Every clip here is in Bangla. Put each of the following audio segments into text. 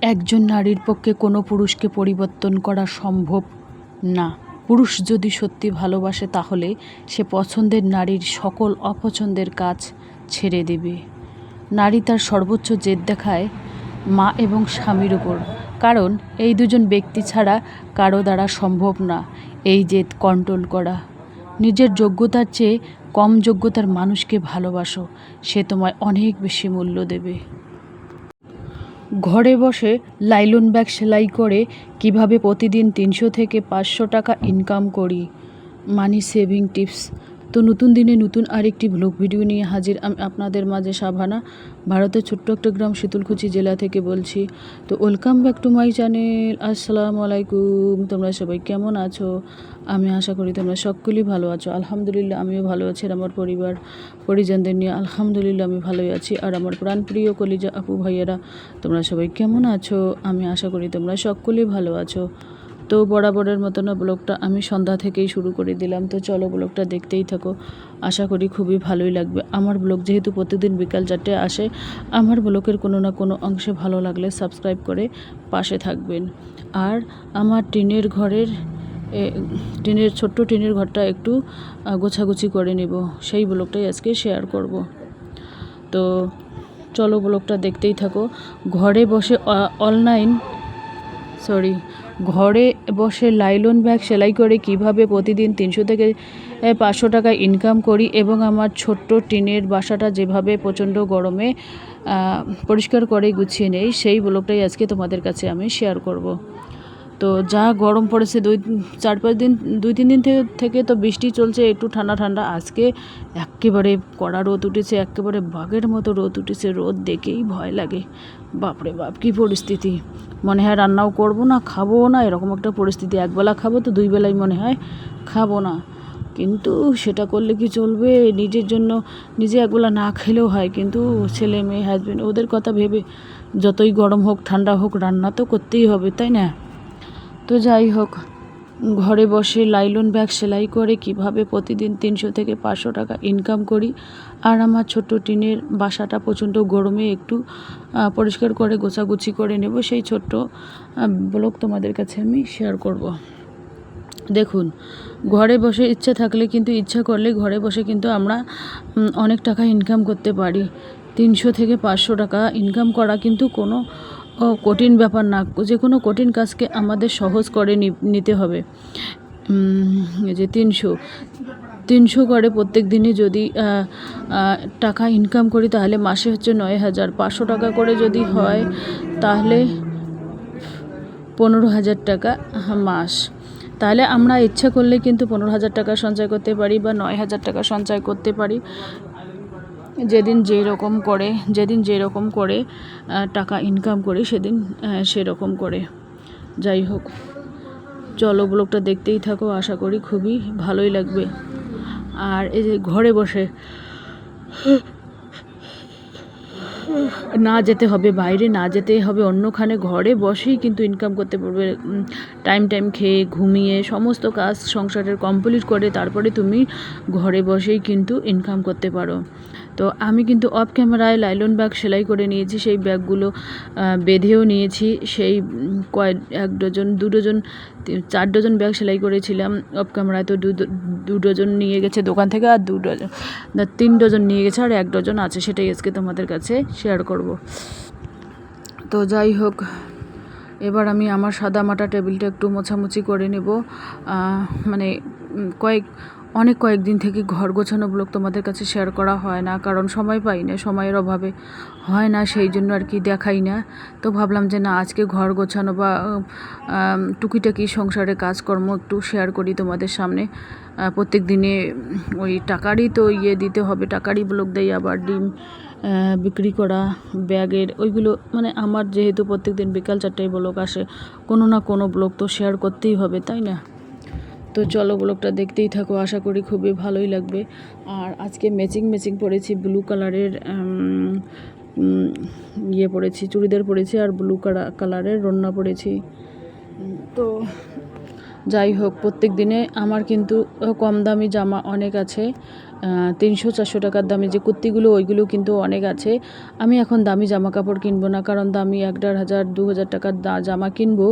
একজন নারীর পক্ষে কোনো পুরুষকে পরিবর্তন করা সম্ভব না। পুরুষ যদি সত্যি ভালোবাসে তাহলে সে পছন্দের নারীর সকল অপছন্দের কাজ ছেড়ে দেবে। নারী তার সর্বোচ্চ জেদ দেখায় মা এবং স্বামীর উপর, কারণ এই দুজন ব্যক্তি ছাড়া কারো দ্বারা সম্ভব না এই জেদ কন্ট্রোল করা। নিজের যোগ্যতার চেয়ে কম যোগ্যতার মানুষকে ভালোবাসো, সে তোমায় অনেক বেশি মূল্য দেবে। ঘরে বসে লাইলন ব্যাগ সেলাই করে কিভাবে প্রতিদিন 300 থেকে 500 টাকা ইনকাম করি, মানি সেভিং টিপস। তো নতুন দিনে নতুন আরেকটি ব্লগ ভিডিও নিয়ে হাজির আমি আপনাদের মাঝে সাভানা, ভারতের ছোট্ট একটা গ্রাম শীতলকুচি জেলা থেকে বলছি। তো welcome back to my channel. আসসালামু আলাইকুম। তোমরা সবাই কেমন আছো? আমি আশা করি তোমরা সকলেই ভালো আছো। আলহামদুলিল্লাহ আমিও ভালো আছি, আর আমার পরিবার পরিজনদের নিয়ে আলহামদুলিল্লাহ আমি ভালোই আছি। আর আমার প্রাণপ্রিয় কলিজা আপু ভাইয়েরা, তোমরা সবাই কেমন আছো? আমি আশা করি তোমরা সকলেই ভালো আছো। তো বরাবরের মতো না ব্লগটা আমি সন্ধ্যা থেকেই শুরু করে দিলাম। তো চলো ব্লগটা দেখতেই থাকো, আশা করি খুবই ভালোই লাগবে। আমার ব্লগ যেহেতু প্রতিদিন বিকাল 4টায় আসে, আমার ব্লগের কোনো না কোনো অংশে ভালো লাগলে সাবস্ক্রাইব করে পাশে থাকবেন। আর আমার ছোট্ট টিনের ঘরটা একটু গোছাগুছি করে নেব, সেই ব্লগটাই আজকে শেয়ার করব। তো চলো ব্লগটা দেখতেই থাকো। ঘরে বসে লাইলন ব্যাগ সেলাই করে কিভাবে প্রতিদিন 300 থেকে 500 টাকা ইনকাম করি, এবং আমার ছোট্ট টিনের বাসাটা যেভাবে প্রচণ্ড গরমে পরিষ্কার করে গুছিয়ে নেই, সেই ব্লগটাই আজকে তোমাদের কাছে আমি শেয়ার করব। তো যা গরম পড়েছে 2-3 দিন থেকে তো বৃষ্টি চলছে, একটু ঠান্ডা ঠান্ডা। আজকে একেবারে কড়া রোদ উঠেছে, একেবারে বাঘের মতো রোদ উঠেছে। রোদ দেখেই ভয় লাগে। বাপরে বাপ, কী পরিস্থিতি! মনে হয় রান্নাও করব না, খাবো না, এরকম একটা পরিস্থিতি। একবেলা খাবো তো 2 বেলায় মনে হয় খাবো না। কিন্তু সেটা করলে কি চলবে? নিজের জন্য নিজে একবেলা না খেলেও হয়, কিন্তু ছেলে মেয়ে হাজবেন্ড ওদের কথা ভেবে যতই গরম হোক ঠান্ডা হোক রান্না তো করতেই হবে, তাই না? তো যাই হোক, ঘরে বসে লাইলন ব্যাগ সেলাই করে কিভাবে প্রতিদিন 300 থেকে 500 টাকা ইনকাম করি, আর আমার ছোট্ট টিনের বাসাটা প্রচণ্ড গরমে একটু পরিষ্কার করে গোছাগুছি করে নেব, সেই ছোট্ট ব্লগ তোমাদের কাছে আমি শেয়ার করব। দেখুন, ঘরে বসে ইচ্ছা করলে ঘরে বসে কিন্তু আমরা অনেক টাকা ইনকাম করতে পারি। 300 থেকে 500 টাকা ইনকাম করা কিন্তু কোনো কঠিন ব্যাপার না। যে কোনো কঠিন কাজকে আমাদের সহজ করে নিতে হবে। যে 300 করে প্রত্যেক দিনে যদি টাকা ইনকাম করি, তাহলে মাসে হচ্ছে 9,000। 500 টাকা করে যদি হয় তাহলে 15,000 টাকা মাস। তাহলে আমরা ইচ্ছা করলে কিন্তু 15,000 টাকা সঞ্চয় করতে পারি, বা 9,000 টাকা সঞ্চয় করতে পারি, যেদিন যেরকম করে টাকা ইনকাম করি সেদিন সেরকম করে। যাই হোক, চলো ব্লগটা দেখতেই থাকো, আশা করি খুবই ভালোই লাগবে। আর এই যে ঘরে বসে না যেতে হবে বাইরে, না যেতে হবে অন্যখানে, ঘরে বসেই কিন্তু ইনকাম করতে পারবে। টাইম খেয়ে ঘুমিয়ে সমস্ত কাজ সংসারের কমপ্লিট করে তারপরে তুমি ঘরে বসেই কিন্তু ইনকাম করতে পারো। তো আমি কিন্তু অফ ক্যামেরায় লাইলন ব্যাগ সেলাই করে নিয়েছি, সেই ব্যাগগুলো বেঁধেও নিয়েছি। সেই 1 ডজন 2 ডজন 4 ডজন ব্যাগ সেলাই করেছিলাম অফ ক্যামেরায়। তো 2 ডজন নিয়ে গেছে দোকান থেকে, আর 3 ডজন নিয়ে গেছে, আর 1 ডজন আছে, সেটাই আজকে তোমাদের কাছে শেয়ার করব। তো যাই হোক, এবার আমি আমার সাদা মাটা টেবিলটা একটু মোছামুছি করে নেব। মানে কয়েকদিন থেকে ঘর গোছানো ব্লগ তোমাদের কাছে শেয়ার করা হয় না, কারণ সময় পাই না, সময়ের অভাবে হয় না, সেই জন্য আর কি দেখাই না। তো ভাবলাম যে না, আজকে ঘর গোছানো বা টুকিটাকি সংসারে কাজকর্ম একটু শেয়ার করি তোমাদের সামনে। প্রত্যেক দিনে ওই টাকারই তো দিতে হবে, টাকারই ব্লগ দেই। আবার ডিম বিক্রি করা, ব্যাগের ওইগুলো, মানে আমার যেহেতু প্রত্যেক দিন বিকাল 4টায় ব্লগ আসে, কোনো না কোনো ব্লগ তো শেয়ার করতেই হবে, তাই না? তো চলো ব্লগটা দেখতেই থাকো, আশা করি খুবই ভালোই লাগবে। আর আজকে ম্যাচিং পরেছি, ব্লু কালারের পরেছি, চুড়িদার পরেছি, আর ব্লু কালারের রন্না পরেছি। তো যাই হোক, প্রত্যেক দিনে আমার কিন্তু কম দামি জামা অনেক আছে। 300-400 টাকার দামি যে কুর্তিগুলো ওইগুলো কিন্তু অনেক আছে। আমি এখন দামি জামা কাপড় কিনবো না, কারণ দামি 1,500-2,000 টাকার জামা কিনবো,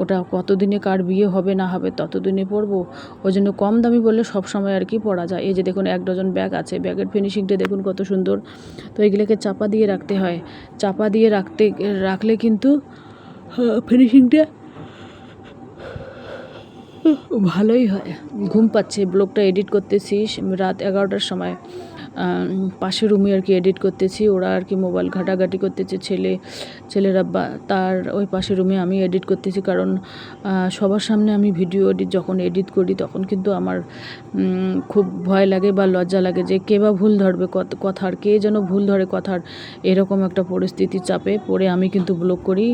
ওটা কতদিনে কার বিয়ে হবে না হবে ততদিনে পরবো। ওই জন্য কম দামি বললে সবসময় আর কি পরা যায়। এই যে দেখুন 1 ডজন ব্যাগ আছে, ব্যাগের ফিনিশিংটা দেখুন কত সুন্দর। তো এগুলোকে চাপা দিয়ে রাখতে হয়, চাপা দিয়ে রাখলে কিন্তু ফিনিশিংটা ভালোই হয়। ঘুম পাচ্ছে, ব্লগটা এডিট করতেছি রাত 11টার সময়। পাশের রুমে আর কি এডিট করতেছি, ওরা আর কি মোবাইল ঘাটাঘাটি করতেছে, ছেলেরা তার ওই পাশের রুমে আমি এডিট করতেছি, কারণ সবার সামনে আমি ভিডিও যখন এডিট করি তখন কিন্তু আমার খুব ভয় লাগে বা লজ্জা লাগে যে কে বা ভুল ধরবে কথার, কে যেন ভুল ধরে কথার, এরকম একটা পরিস্থিতি চাপে পড়ে আমি কিন্তু ব্লগ করি।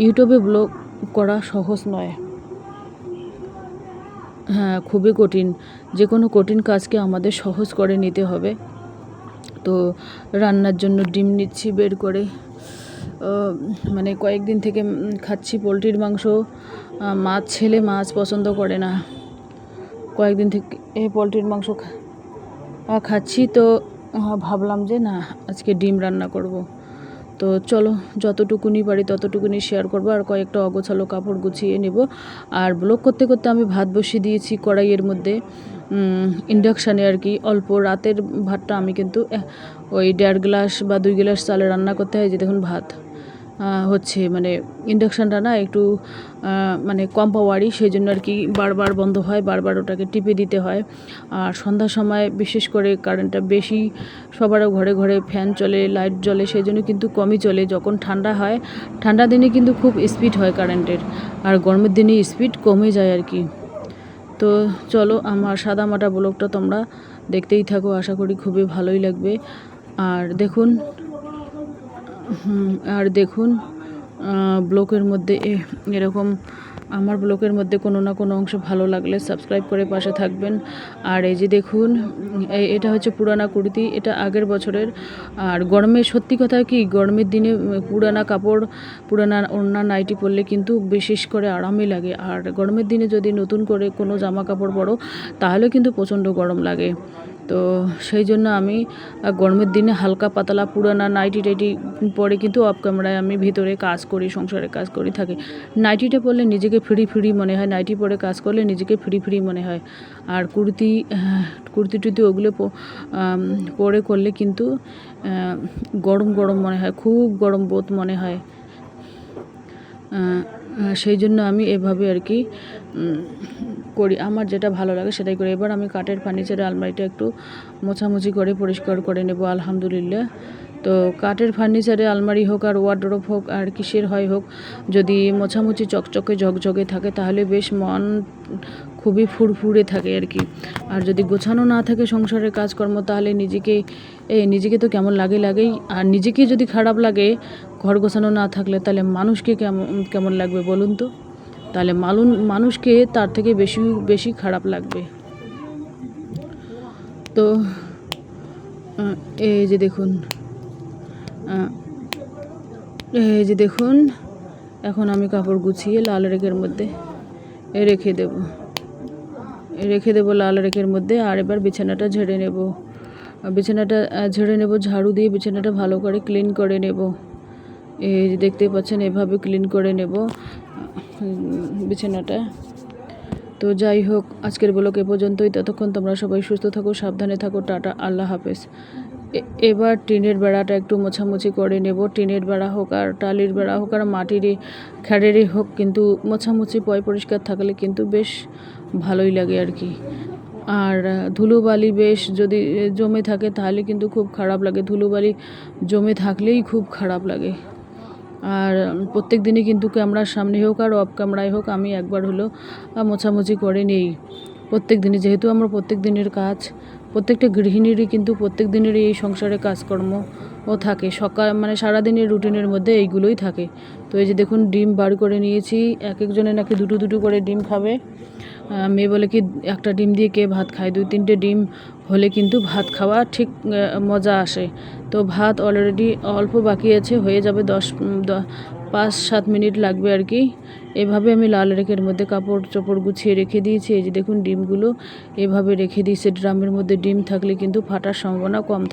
ইউটিউবে ব্লগ করা সহজ নয়, হ্যাঁ খুবই কঠিন। যে কোনো কঠিন কাজকে আমাদের সহজ করে নিতে হবে। তো রান্নার জন্য ডিম নিচ্ছি বের করে, মানে কয়েকদিন থেকে খাচ্ছি পোলট্রির মাংস। ছেলে মাছ পছন্দ করে না, কয়েকদিন থেকে পোলট্রির মাংস খাচ্ছি। তো ভাবলাম যে না, আজকে ডিম রান্না করব। তো চলো, যতটুকুনি পারি ততটুকুনি শেয়ার করবো, আর কয়েকটা অগোছালো কাপড় গুছিয়ে নেব। আর ব্লগ করতে করতে আমি ভাত বসিয়ে দিয়েছি কড়াইয়ের মধ্যে, ইন্ডাকশানে আর কি। অল্প রাতের ভাতটা আমি কিন্তু ওই 1.5 গ্লাস বা 2 গ্লাস চালে রান্না করতে হয়। যে দেখুন ভাত হচ্ছে, মানে ইন্ডাকশানটা না একটু মানে কম পাওয়ারই, সেই জন্য আর কি বারবার বন্ধ হয়, বারবার ওটাকে টিপে দিতে হয়। আর সন্ধ্যার সময় বিশেষ করে কারেন্টটা বেশি, সবারও ঘরে ঘরে ফ্যান চলে, লাইট জ্বলে, সেই জন্য কিন্তু কমই চলে। যখন ঠান্ডা হয়, ঠান্ডা দিনে কিন্তু খুব স্পিড হয় কারেন্টের, আর গরমের দিনে স্পিড কমে যায় আর কি। তো চলো, আমার সাদামাটা ব্লগটা তোমরা দেখতেই থাকো, আশা করি খুবই ভালোই লাগবে। আর দেখুন ব্লগের মধ্যে এরকম আমার ব্লগের মধ্যে কোনো না কোনো অংশ ভালো লাগলে সাবস্ক্রাইব করে পাশে থাকবেন। আর এই যে দেখুন, এটা হচ্ছে পুরানা কুর্তি, এটা আগের বছরের। আর গরমে সত্যি কথা কি, গরমের দিনে পুরানা কাপড়, পুরানা ওড়না নাইটি পরলে কিন্তু বিশেষ করে আরামই লাগে। আর গরমের দিনে যদি নতুন করে কোনো জামা কাপড় পরো তাহলে কিন্তু প্রচণ্ড গরম লাগে। তো সেই জন্য আমি গরমের দিনে হালকা পাতলা পুরানা নাইটি টাইটি পরে কিন্তু অফ ক্যামেরায় আমি ভিতরে কাজ করি, সংসারে কাজ করি থাকি। নাইটিটা পরলে নিজেকে ফ্রি ফ্রি মনে হয়, নাইটি পরে কাজ করলে নিজেকে ফ্রি ফ্রি মনে হয়। আর কুর্তি টুর্তি ওগুলো পরে করলে কিন্তু গরম গরম মনে হয়, খুব গরম বোধ মনে হয়। সেই জন্য আমি এভাবে আর কি করি, আমার যেটা ভালো লাগে সেটাই করি। এবার আমি কাঠের ফার্নিচারের আলমারিটা একটু মোছামুছি করে পরিষ্কার করে নেব আলহামদুলিল্লাহ। তো কাঠের ফার্নিচারে আলমারি হোক আর ওয়ার্ডরোব হোক আর কিসের হোক, যদি মোছামুছি চকচকে ঝকঝকে থাকে তাহলে বেশ মন খুবই ফুরফুরে থাকে আর কি। আর যদি গোছানো না থাকে সংসারের কাজকর্ম, তাহলে নিজেকে তো কেমন লাগেই। আর নিজেকে যদি খারাপ লাগে ঘর গোছানো না থাকলে, তাহলে মানুষকে কেমন লাগবে বলুন তো? তাহলে মানুষকে তার থেকে বেশি বেশি খারাপ লাগবে। তো এই যে দেখুন এখন আমি কাপড় গুছিয়ে লাল রেখের মধ্যে রেখে দেবো লাল রেখের মধ্যে। আর এবার বিছানাটা ঝেড়ে নেব, ঝাড়ু দিয়ে বিছানাটা ভালো করে ক্লিন করে নেব। এই যে দেখতেই পাচ্ছেন, এভাবে ক্লিন করে নেব বিছানাটা। তো যাই হোক, আজকের ব্লগ এ পর্যন্তই। ততক্ষণ তোমরা সবাই সুস্থ থাকো, সাবধানে থাকো, টাটা, আল্লাহ হাফেজ। এবার টিনের বেড়াটা একটু মোছামুছি করে নেব। টিনের বেড়া হোক আর টালির বেড়া হোক আর মাটিরই খ্যাড়েরই হোক, কিন্তু মোছামুছি পরিষ্কার থাকলে কিন্তু বেশ ভালোই লাগে আর কি। আর ধুলোবালি বেশ যদি জমে থাকে তাহলে কিন্তু খুব খারাপ লাগে, ধুলোবালি জমে থাকলেই খুব খারাপ লাগে। আর প্রত্যেক দিনই কিন্তু ক্যামেরার সামনে হোক আর অফ ক্যামেরায় হোক আমি একবার হলো মোছামুছি করে নেই প্রত্যেক দিনই। যেহেতু আমরা প্রত্যেক দিনের কাজ, প্রত্যেকটা গৃহিণীরই কিন্তু প্রত্যেক দিনেরই এই সংসারে কাজকর্ম থাকে, মানে সারাদিনের রুটিনের মধ্যে এইগুলোই থাকে। তো এই যে দেখুন ডিম বার করে নিয়েছি, এক একজনে নাকি দুটো করে ডিম খাবে। মেয়ে বলে কি একটা ডিম দিয়ে কে ভাত খায়, 2-3টে ডিম হলে কিন্তু ভাত খাওয়া ঠিক মজা আসে। তো ভাত অলরেডি অল্প বাকি আছে, হয়ে যাবে 5-7 মিনিট লাগবে আর কি। এভাবে আমি লাল রেখের মধ্যে কাপড় চোপড় গুছিয়ে রেখে দিয়েছি। এই যে দেখুন ডিমগুলো এভাবে রেখে দিয়েছি। ড্রামের মধ্যে ডিম থাকলে কিন্তু ফাটার সম্ভাবনা কম থাকে।